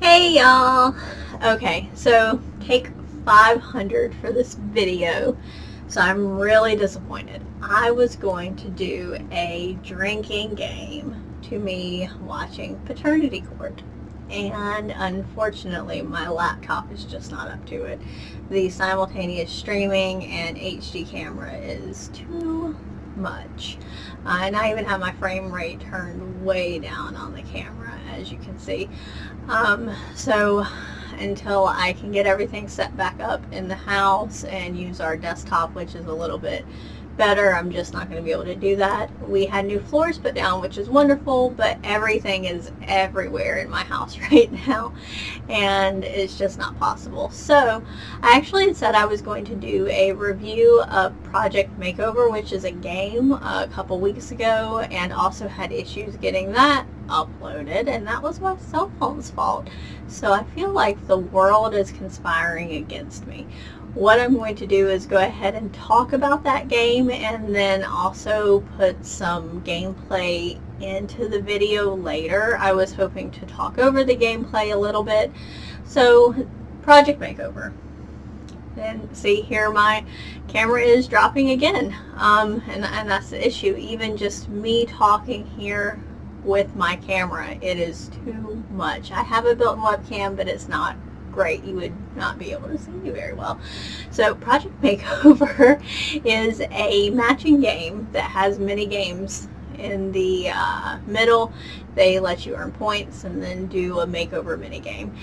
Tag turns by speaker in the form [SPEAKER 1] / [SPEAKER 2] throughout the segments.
[SPEAKER 1] Hey y'all! Okay, so take 500 for this video. So I'm really disappointed. I was going to do a drinking game to me watching Paternity Court. And unfortunately, my laptop is just not up to it. The simultaneous streaming and HD camera is too much. And I even have my frame rate turned way down on the camera, as you can see. So until I can get everything set back up in the house and use our desktop, which is a little bit better, I'm just not going to be able to do that. We had new floors put down, which is wonderful, but everything is everywhere in my house right now, and it's just not possible. So I actually said I was going to do a review of Project Makeover, which is a game, a couple weeks ago, and also had issues getting that uploaded, and that was my cell phone's fault. So I feel like the world is conspiring against me. What I'm going to do is go ahead and talk about that game, and then also put some gameplay into the video later. I was hoping to talk over the gameplay a little bit. So Project Makeover. And see here, my camera is dropping again, and that's the issue. Even just me talking here with my camera, it is too much. I have a built-in webcam, but it's not great. You would not be able to see me very well. So Project Makeover is a matching game that has mini games in the middle. They let you earn points and then do a makeover mini game.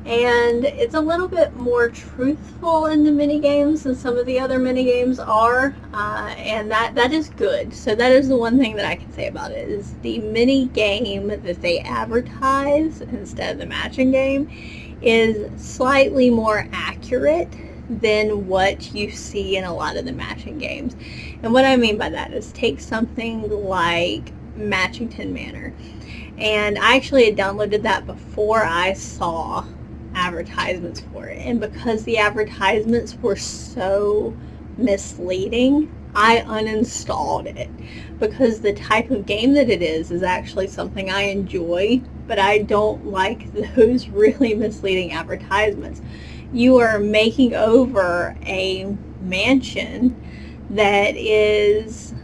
[SPEAKER 1] And it's a little bit more truthful in the mini games than some of the other mini games are, and that is good. So that is the one thing that I can say about it, is the mini game that they advertise instead of the matching game is slightly more accurate than what you see in a lot of the matching games. And what I mean by that is, take something like Matchington Manor. And I actually had downloaded that before I saw advertisements for it, and because the advertisements were so misleading, I uninstalled it, because the type of game that it is actually something I enjoy, but I don't like those really misleading advertisements. You are making over a mansion that is,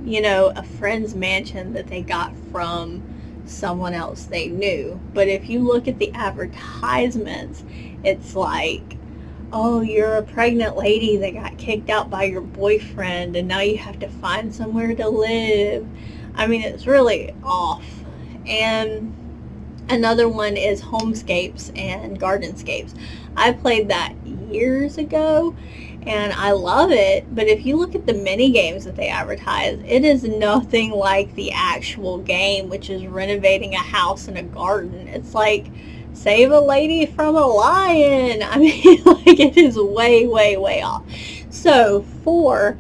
[SPEAKER 1] you know, a friend's mansion that they got from someone else they knew. But if you look at the advertisements, it's like, oh, you're a pregnant lady that got kicked out by your boyfriend and now you have to find somewhere to live. I mean, it's really off. And another one is Homescapes and Gardenscapes. I played that years ago and I love it, but if you look at the mini games that they advertise, it is nothing like the actual game, which is renovating a house and a garden. It's like, save a lady from a lion. I mean, like, it is way, way, way off. So for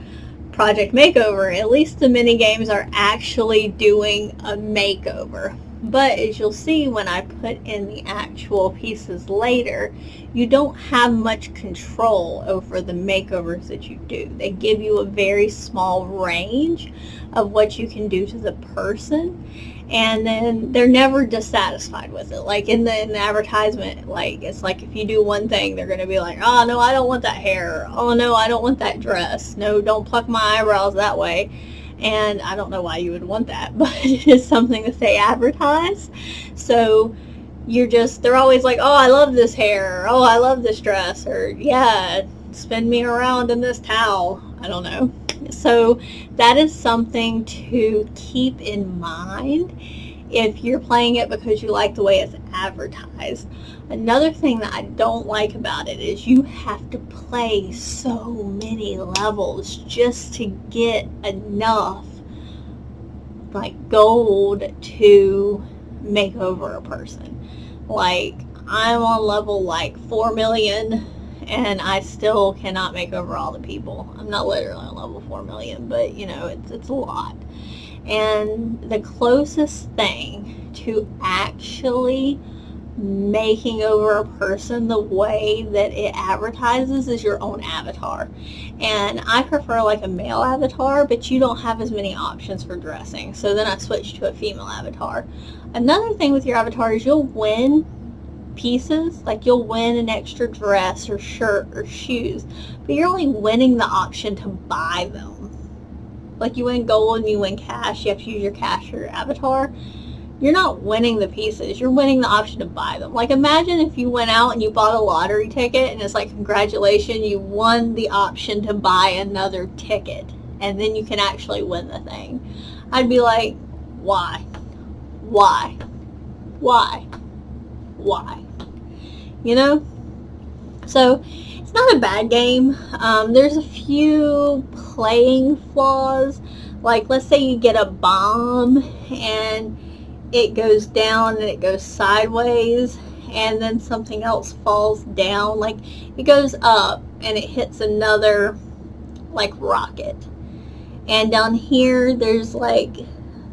[SPEAKER 1] Project Makeover, at least the mini games are actually doing a makeover. But as you'll see when I put in the actual pieces later, you don't have much control over the makeovers that you do. They give you a very small range of what you can do to the person, and then they're never dissatisfied with it. Like in the advertisement, like, it's like if you do one thing, they're going to be like, oh no, I don't want that hair. Oh no, I don't want that dress. No, don't pluck my eyebrows that way. And I don't know why you would want that, but it is something that they advertise. So they're always like, oh, I love this hair, or, oh, I love this dress, or yeah, spin me around in this towel. I don't know. So that is something to keep in mind if you're playing it because you like the way it's advertised. Another thing that I don't like about it is you have to play so many levels just to get enough like gold to make over a person. Like, I'm on level like 4 million and I still cannot make over all the people. I'm not literally on level 4 million, but you know, it's a lot. And the closest thing to actually making over a person the way that it advertises is your own avatar. And I prefer like a male avatar, but you don't have as many options for dressing. So then I switched to a female avatar. Another thing with your avatar is you'll win pieces. Like you'll win an extra dress or shirt or shoes, but you're only winning the option to buy them. Like you win gold and you win cash. You have to use your cash or your avatar. You're not winning the pieces. You're winning the option to buy them. Like imagine if you went out and you bought a lottery ticket and it's like, congratulations, you won the option to buy another ticket. And then you can actually win the thing. I'd be like, why? Why? Why? Why? You know? So it's not a bad game. There's a few playing flaws. Like let's say you get a bomb and it goes down and it goes sideways and then something else falls down. Like it goes up and it hits another like rocket. And down here there's like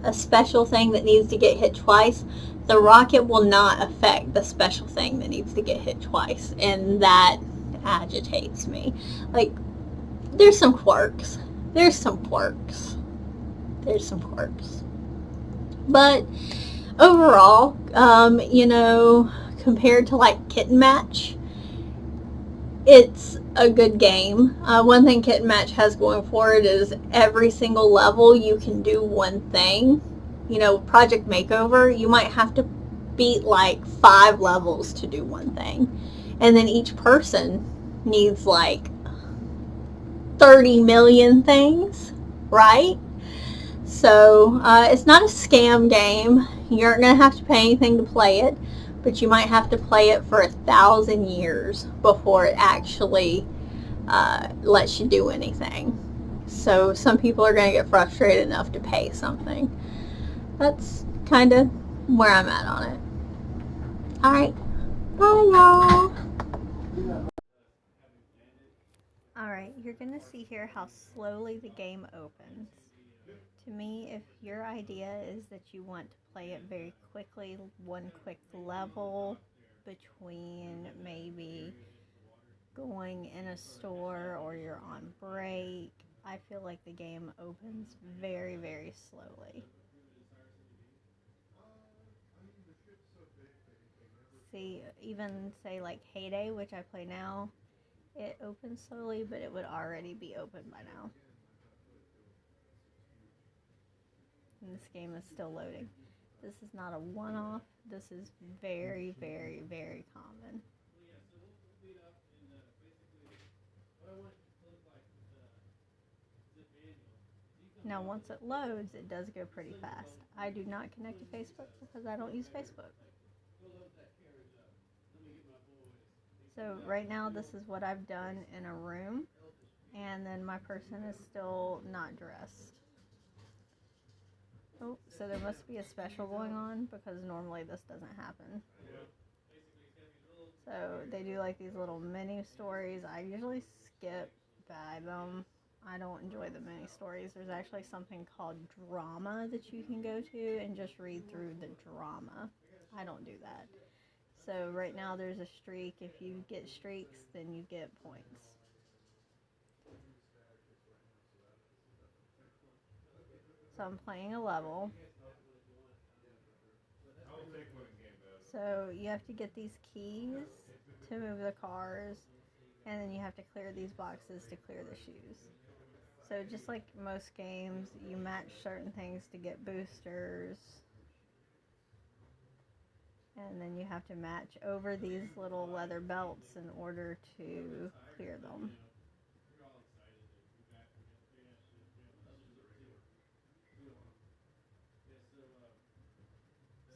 [SPEAKER 1] a special thing that needs to get hit twice. The rocket will not affect the special thing that needs to get hit twice, and that agitates me. Like there's some quirks. There's some quirks. There's some quirks. But overall, compared to like Kitten Match, it's a good game. One thing Kitten Match has going for it is every single level you can do one thing. Project Makeover, you might have to beat like 5 levels to do one thing. And then each person needs like 30 million things, right? So it's not a scam game. You aren't going to have to pay anything to play it, but you might have to play it for 1,000 years before it actually lets you do anything. So some people are going to get frustrated enough to pay something. That's kind of where I'm at on it. Alright, bye y'all. Alright, you're going to see here how slowly the game opens. To me, if your idea is that you want to play it very quickly, one quick level between maybe going in a store or you're on break, I feel like the game opens very, very slowly. See, even say like Heyday, which I play now, it opens slowly, but it would already be open by now. And this game is still loading. This is not a one-off. This is very, very, very common. Now, once it loads, it does go pretty fast. I do not connect to Facebook because I don't use Facebook. So right now, this is what I've done in a room, and then my person is still not dressed. Oh, so there must be a special going on because normally this doesn't happen. So they do like these little mini stories. I usually skip by them. I don't enjoy the mini stories. There's actually something called drama that you can go to and just read through the drama. I don't do that. So right now there's a streak. If you get streaks, then you get points. So I'm playing a level. So you have to get these keys to move the cars, and then you have to clear these boxes to clear the shoes. So just like most games, you match certain things to get boosters, and then you have to match over these little leather belts in order to clear them.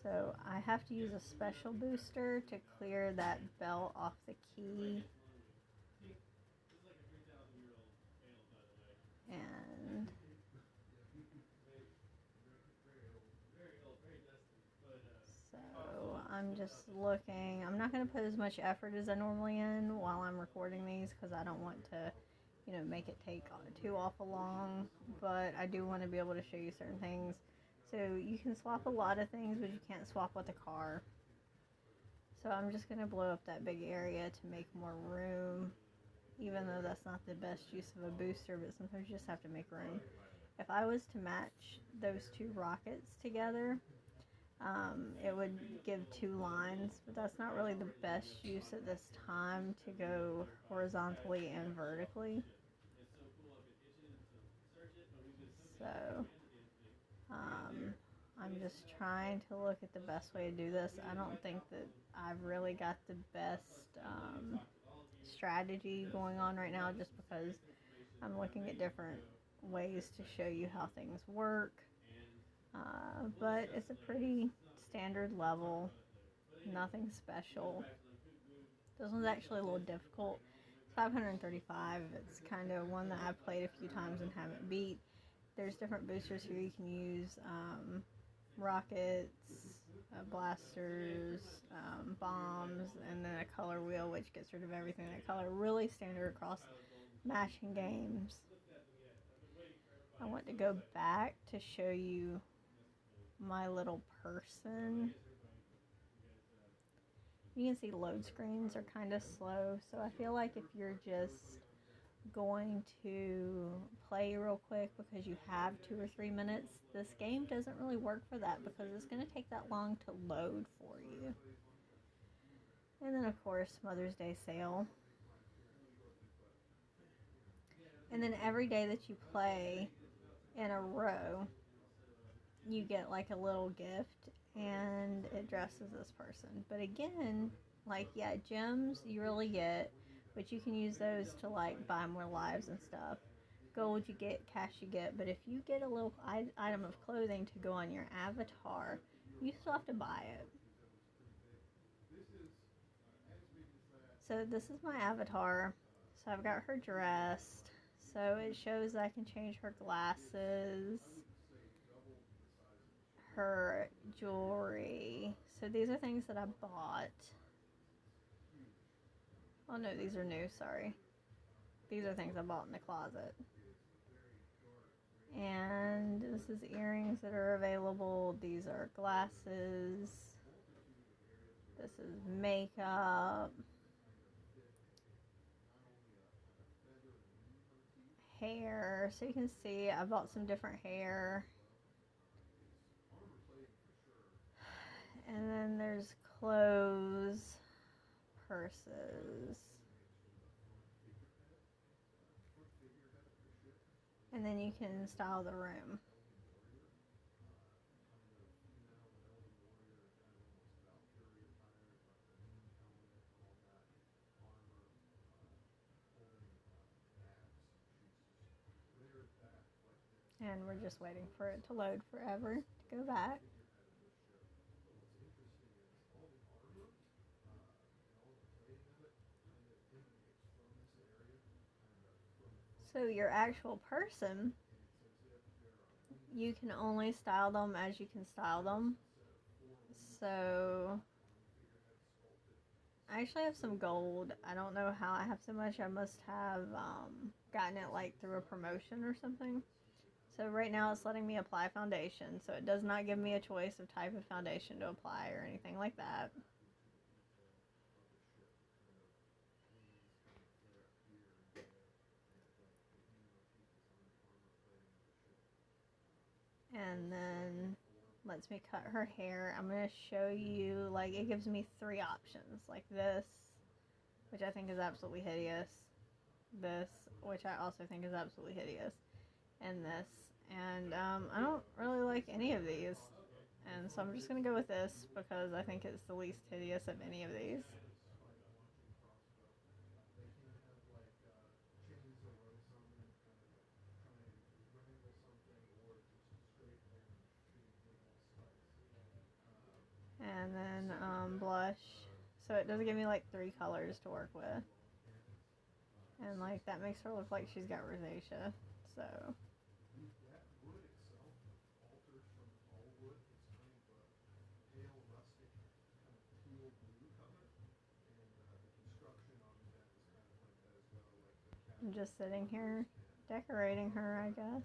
[SPEAKER 1] So I have to use a special booster to clear that belt off the key. And so I'm just looking. I'm not going to put as much effort as I normally in while I'm recording these because I don't want to, make it take too awful long. But I do want to be able to show you certain things. So you can swap a lot of things, but you can't swap with a car. So I'm just going to blow up that big area to make more room, even though that's not the best use of a booster, but sometimes you just have to make room. If I was to match those two rockets together, it would give 2 lines, but that's not really the best use at this time to go horizontally and vertically. So I'm just trying to look at the best way to do this. I don't think that I've really got the best strategy going on right now, just because I'm looking at different ways to show you how things work. But it's a pretty standard level, nothing special. This one's actually a little difficult. It's 535. It's kind of one that I've played a few times and haven't beat. There's different boosters here you can use. Rockets, blasters, bombs, and then a color wheel, which gets rid of everything in color. Really standard across matching games. I want to go back to show you my little person. You can see load screens are kind of slow, so I feel like if you're just going to play real quick because you have 2 or 3 minutes, this game doesn't really work for that because it's going to take that long to load for you. And then of course, Mother's Day sale. And then every day that you play in a row, you get like a little gift and it dresses this person. But again, like, yeah, gems you really get, but you can use those to like buy more lives and stuff. Gold you get, cash you get, but if you get a little item of clothing to go on your avatar, you still have to buy it. So this is my avatar. So I've got her dressed. So it shows I can change her glasses, her jewelry. So these are things that I bought. Oh no, these are new, sorry. These are things I bought in the closet. And this is earrings that are available. These are glasses. This is makeup. Hair. So you can see I bought some different hair. And then there's clothes, purses. And then you can style the room. And we're just waiting for it to load forever to go back. So your actual person, you can only style them as you can style them. So I actually have some gold. I don't know how I have so much. I must have gotten it like through a promotion or something. So right now it's letting me apply foundation. So it does not give me a choice of type of foundation to apply or anything like that. And then lets me cut her hair. I'm going to show you, like, it gives me 3 options, like this, which I think is absolutely hideous, this, which I also think is absolutely hideous, and this. And I don't really like any of these, and so I'm just going to go with this because I think it's the least hideous of any of these. And then blush. So it does give me like 3 colors to work with. And like that makes her look like she's got rosacea. So I'm just sitting here decorating her, I guess.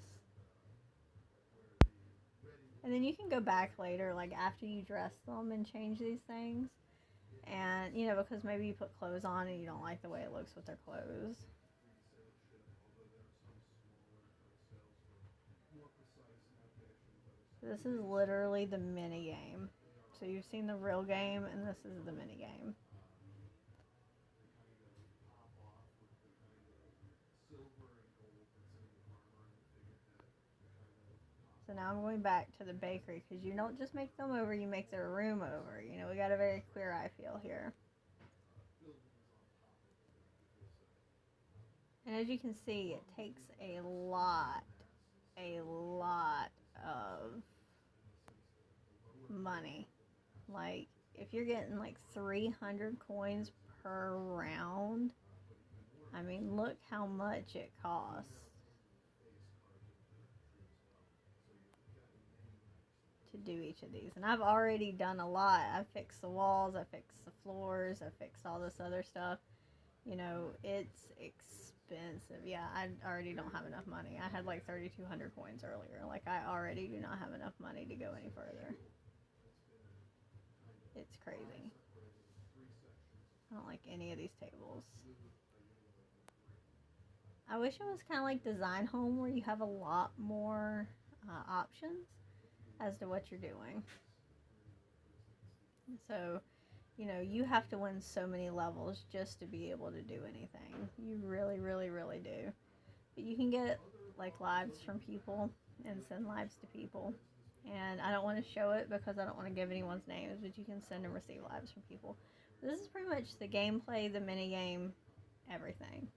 [SPEAKER 1] And then you can go back later, like after you dress them, and change these things. And, you know, because maybe you put clothes on and you don't like the way it looks with their clothes. This is literally the mini game. So you've seen the real game, and this is the mini game. So now I'm going back to the bakery, because you don't just make them over, you make their room over. You know, we got a very Queer Eye feel here. And as you can see, it takes a lot of money. Like, if you're getting like 300 coins per round, I mean, look how much it costs to do each of these. And I've already done a lot. I fixed the walls, I fixed the floors, I fixed all this other stuff. You know, it's expensive. Yeah, I already don't have enough money. I had like 3,200 coins earlier. Like, I already do not have enough money to go any further. It's crazy. I don't like any of these tables. I wish it was kind of like Design Home, where you have a lot more options as to what you're doing. So, you know, you have to win so many levels just to be able to do anything. You really, really, really do. But you can get like lives from people and send lives to people. And I don't want to show it because I don't want to give anyone's names, but you can send and receive lives from people. This is pretty much the gameplay, the mini game, everything.